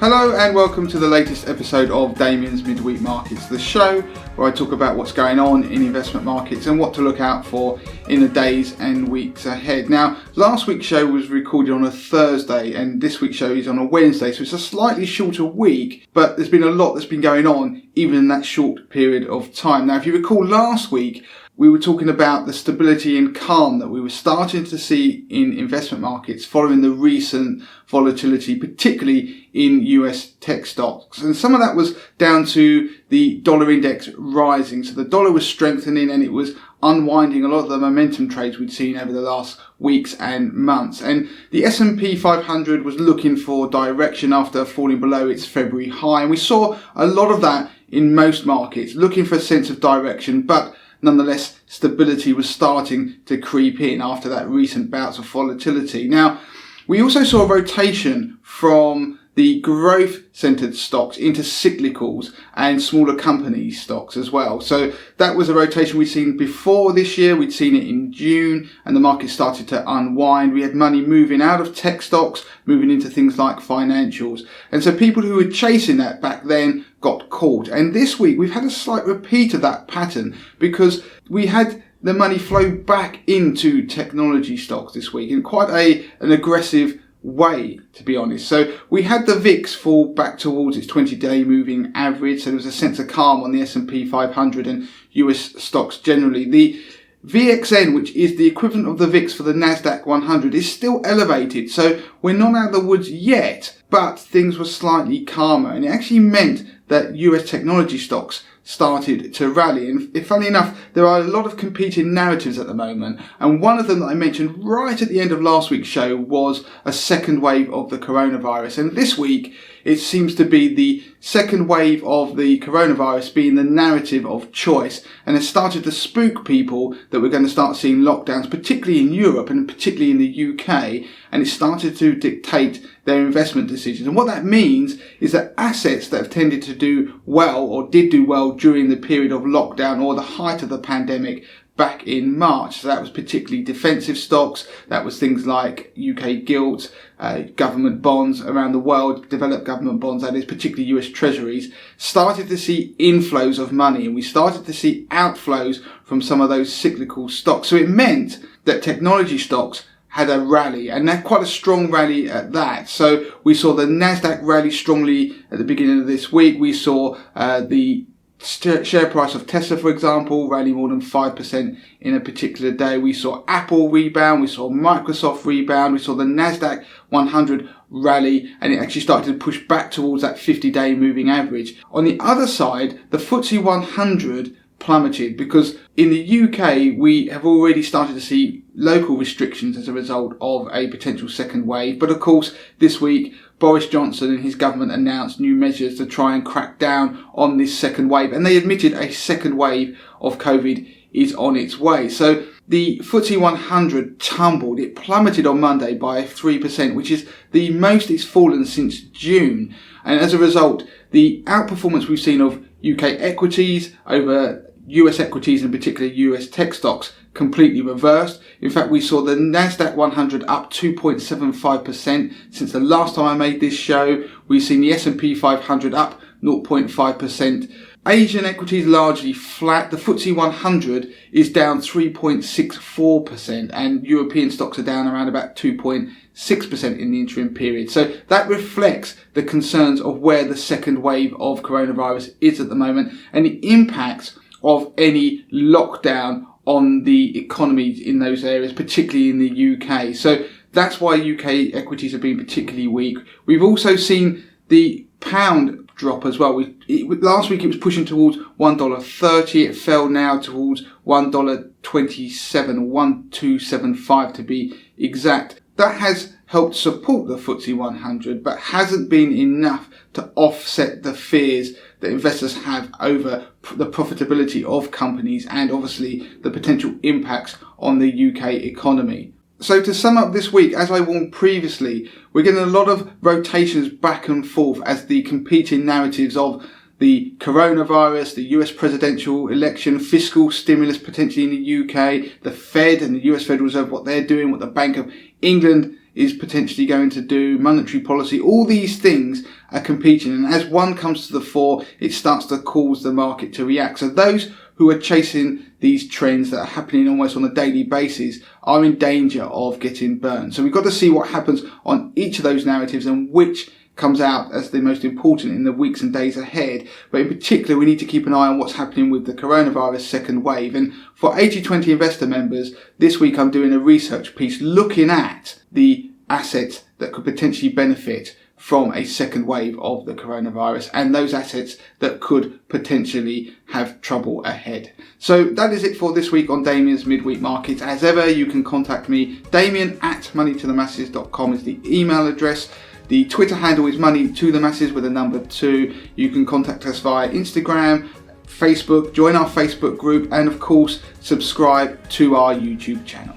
Hello and welcome to the latest episode of Damien's Midweek Markets, the show where I talk about what's going on in investment markets and what to look out for in the days and weeks ahead. Now, last week's show was recorded on a Thursday and this week's show is on a Wednesday, so it's a slightly shorter week, but there's been a lot that's been going on even in that short period of time. Now, if you recall last week, we were talking about the stability and calm that we were starting to see in investment markets following the recent volatility, particularly in US tech stocks. And some of that was down to the dollar index rising. So the dollar was strengthening and it was unwinding a lot of the momentum trades we'd seen over the last weeks and months. And the S&P 500 was looking for direction after falling below its February high. And we saw a lot of that in most markets, looking for a sense of direction, but nonetheless, stability was starting to creep in after that recent bouts of volatility. Now, we also saw a rotation from the growth-centered stocks into cyclicals and smaller company stocks as well. So that was a rotation we'd seen before this year. We'd seen it in June and the market started to unwind. We had money moving out of tech stocks, moving into things like financials. And so people who were chasing that back then got caught. And this week we've had a slight repeat of that pattern because we had the money flow back into technology stocks this week in quite an aggressive way, to be honest. So we had the VIX fall back towards its 20-day moving average. So there was a sense of calm on the S&P 500 and US stocks generally. The VXN, which is the equivalent of the VIX for the Nasdaq 100, is still elevated. So we're not out of the woods yet, but things were slightly calmer. And it actually meant that US technology stocks started to rally. And funny enough, there are a lot of competing narratives at the moment. And one of them that I mentioned right at the end of last week's show was a second wave of the coronavirus. And this week, it seems to be the second wave of the coronavirus being the narrative of choice. And it started to spook people that we're going to start seeing lockdowns, particularly in Europe and particularly in the UK. And it started to dictate their investment decisions. And what that means is that assets that have tended to do well or did do well during the period of lockdown or the height of the pandemic back in March. So that was particularly defensive stocks. That was things like UK gilts, government bonds around the world, developed government bonds, that is, particularly US treasuries, started to see inflows of money and we started to see outflows from some of those cyclical stocks. So it meant that technology stocks had a rally, and that quite a strong rally at that. So we saw the Nasdaq rally strongly at the beginning of this week. We saw the share price of Tesla, for example, rally more than 5% in a particular day. We saw Apple rebound, we saw Microsoft rebound, we saw the Nasdaq 100 rally, and it actually started to push back towards that 50-day moving average. On the other side, the FTSE 100 plummeted because in the UK we have already started to see local restrictions as a result of a potential second wave. But of course, this week Boris Johnson and his government announced new measures to try and crack down on this second wave, and they admitted a second wave of COVID is on its way. So the FTSE 100 tumbled. It plummeted on Monday by 3%, which is the most it's fallen since June. And as a result, the outperformance we've seen of UK equities over US equities, in particular US tech stocks, completely reversed. In fact, we saw the Nasdaq 100 up 2.75% since the last time I made this show. We've seen the S&P 500 up 0.5%. Asian equities largely flat. The FTSE 100 is down 3.64% and European stocks are down around about 2.6% in the interim period. So that reflects the concerns of where the second wave of coronavirus is at the moment and the impacts of any lockdown on the economies in those areas, particularly in the UK. So that's why UK equities have been particularly weak. We've also seen the pound drop as well. Last week it was pushing towards $1.30. It fell now towards $1.27, 1275 to be exact. That has helped support the FTSE 100, but hasn't been enough to offset the fears that investors have over the profitability of companies and obviously the potential impacts on the UK economy. So to sum up this week, as I warned previously, we're getting a lot of rotations back and forth as the competing narratives of the coronavirus, the US presidential election, fiscal stimulus potentially in the UK, the Fed and the US Federal Reserve, what they're doing, what the Bank of England is potentially going to do, monetary policy, all these things are competing. And as one comes to the fore, it starts to cause the market to react. So those who are chasing these trends that are happening almost on a daily basis are in danger of getting burned. So we've got to see what happens on each of those narratives and which comes out as the most important in the weeks and days ahead. But in particular, we need to keep an eye on what's happening with the coronavirus second wave. And for 80/20 investor members, this week I'm doing a research piece looking at the assets that could potentially benefit from a second wave of the coronavirus and those assets that could potentially have trouble ahead. So that is it for this week on Damien's Midweek Markets. As ever, you can contact me. Damien@moneytothemasses.com is the email address. The Twitter handle is Money to the Masses with a number 2. You can contact us via Instagram, Facebook, join our Facebook group, and of course, subscribe to our YouTube channel.